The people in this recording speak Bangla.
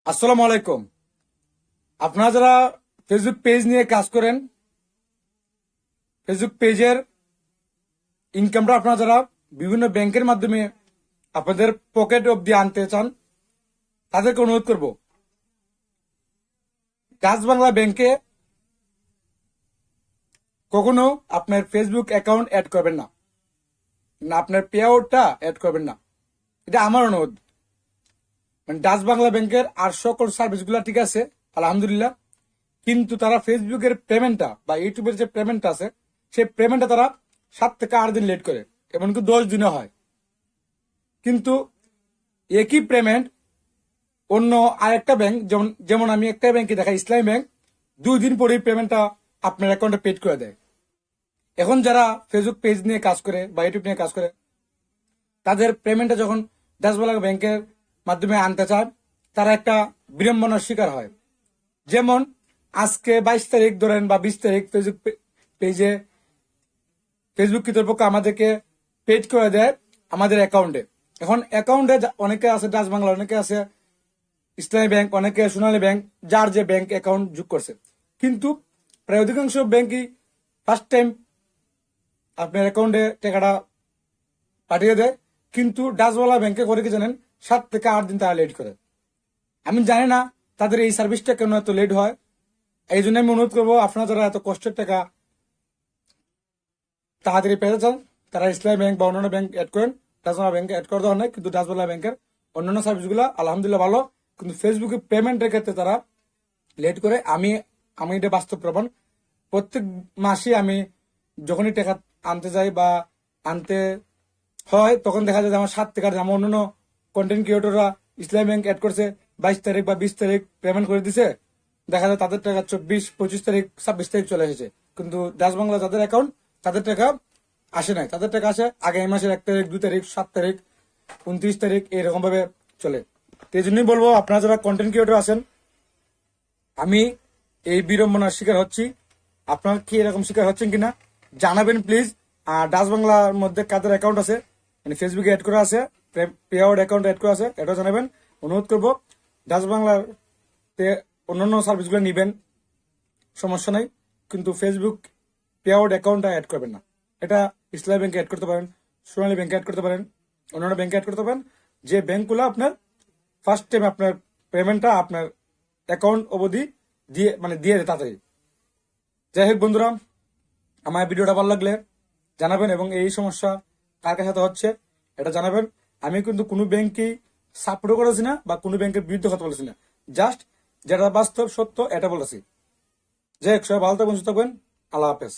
আসসালামু আলাইকুম। আপনারা যারা ফেসবুক পেজ নিয়ে কাজ করেন, ফেসবুক পেজের ইনকামটা আপনারা যারা বিভিন্ন ব্যাংকের মাধ্যমে আপনাদের পকেট অব্দি আনতে চান, তাদেরকে অনুরোধ করব, ডাচ বাংলা ব্যাংকে কখনো আপনার ফেসবুক অ্যাকাউন্ট অ্যাড করবেন না, আপনার পে আউটটা অ্যাড করবেন না। এটা আমার অনুরোধ। মানে ডাচ বাংলা ব্যাংকের আর সকল সার্ভিসগুলো ঠিক আছে, আলহামদুলিল্লাহ, কিন্তু তারা ফেসবুকের পেমেন্টটা বা ইউটিউবের যে পেমেন্টটা আছে, সেই পেমেন্টটা তারা 7 থেকে 8 দিন লেট করে, এমনকি 10 দিনে হয়। কিন্তু একই পেমেন্ট অন্য আরেকটা ব্যাংক, যেমন যেমন আমি একটা ব্যাংকে দেখা, ইসলামী ব্যাংক, 2 দিন পরেই পেমেন্টটা আপনার অ্যাকাউন্টে পেড করে দেয়। এখন যারা ফেসবুক পেজ নিয়ে কাজ করে বা ইউটিউব নিয়ে কাজ করে, তাদের পেমেন্টটা যখন ডাচ বাংলা ব্যাংকের মাধ্যমে আনতে চায়, তারা একটা বিড়ম্বনার শিকার হয়। যেমন আজকে 22 তারিখ ধরেন বা 20 তারিখ ফেসবুক পেজে ফেসবুক কর্তৃপক্ষ আমাদেরকে পেড করে দেয় আমাদের অ্যাকাউন্টে। এখন অ্যাকাউন্টে অনেকে আছে ডাচ বাংলা, অনেকে আছে ইসলামী ব্যাংক, অনেকে সোনালী ব্যাংক, যার যে ব্যাংক অ্যাকাউন্ট যোগ করছে। কিন্তু প্রায় অধিকাংশ ব্যাংকই ফার্স্ট টাইম আপনার অ্যাকাউন্টে টাকাটা পাঠিয়ে দেয়। কিন্তু ডাচবাংলা ব্যাংকে করে কি জানেন, 7 থেকে 8 দিন তারা লেট করে। আমি জানি না তাদের এই সার্ভিসটা কেন এত লেট হয়। এই জন্য আমি অনুরোধ করবো, আপনারা যারা এত কষ্টের টাকা তাড়াতাড়ি পেতে চান, তারা ইসলামী ব্যাংক বা অন্যান্য ব্যাংক অ্যাড করেন। ডাচবাংলা ব্যাংকে অ্যাড করা দরকার নেই, কিন্তু ডাচবাংলা ব্যাংকের অন্যান্য সার্ভিসগুলো আলহামদুলিল্লাহ ভালো। কিন্তু ফেসবুকে পেমেন্টের ক্ষেত্রে তারা লেট করে। আমি আমি এটা বাস্তব প্রমাণ। প্রত্যেক মাসে আমি যখনই টাকা আনতে যাই বা আনতে হয়, তখন দেখা যায় যে আমার 7 থেকে 8 দিন, আমার অন্যান্য কন্টেন্ট ক্রিয়েটররা ইসলামী ব্যাংক অ্যাড করছে 22 তারিখ বা 20 তারিখ পেমেন্ট করে দিছে, দেখা যায় তাদের টাকা 24, 25 তারিখ, 26 তারিখ চলে এসেছে। কিন্তু ডাচ বাংলা যাদের অ্যাকাউন্ট, তাদের টাকা আসে নাই। তাদের টাকা আসে আগামী মাসের 1 তারিখ, 2 তারিখ, 7 তারিখ, 29 তারিখ, এরকম ভাবে চলে। তো এই জন্যই বলবো, আপনারা যারা কন্টেন্ট ক্রিয়েটর আছেন, আমি এই বিড়ম্বনার শিকার হচ্ছি। আপনার কি এরকম শিকার হচ্ছেন কিনা জানাবেন প্লিজ। আর ডাচ বাংলার মধ্যে কাদের অ্যাকাউন্ট আছে, মানে ফেসবুকে অ্যাড করা আছে, পে আউট অ্যাকাউন্ট অ্যাড করা আছে, এটাও জানাবেন। অনুরোধ করবো, ডাচ বাংলার অন্যান্য সার্ভিসগুলো নিবেন, সমস্যা নাই, কিন্তু ফেসবুক পে আউট অ্যাকাউন্টটা অ্যাড করবেন না। এটা ইসলামী ব্যাংকে অ্যাড করতে পারেন, সোনালী ব্যাংকে অ্যাড করতে পারেন, অন্যান্য ব্যাংকে অ্যাড করতে পারেন, যে ব্যাংকগুলো আপনার ফার্স্ট টাইম আপনার পেমেন্টটা আপনার অ্যাকাউন্ট অবধি দিয়ে দেয় তাড়াতাড়ি। যাই হোক বন্ধুরা, আমার ভিডিওটা ভালো লাগলে জানাবেন, এবং এই সমস্যা কার কার সাথে হচ্ছে এটা জানাবেন। আমি কিন্তু কোনো ব্যাংককেই সাপোর্ট করেছি না বা কোনো ব্যাংকের বিরুদ্ধে কথা বলেছি না, জাস্ট যেটা বাস্তব সত্য এটা বলেছি। যাই হোক, সবাই ভালো থাকবেন, সুস্থ থাকবেন। আল্লাহ হাফেজ।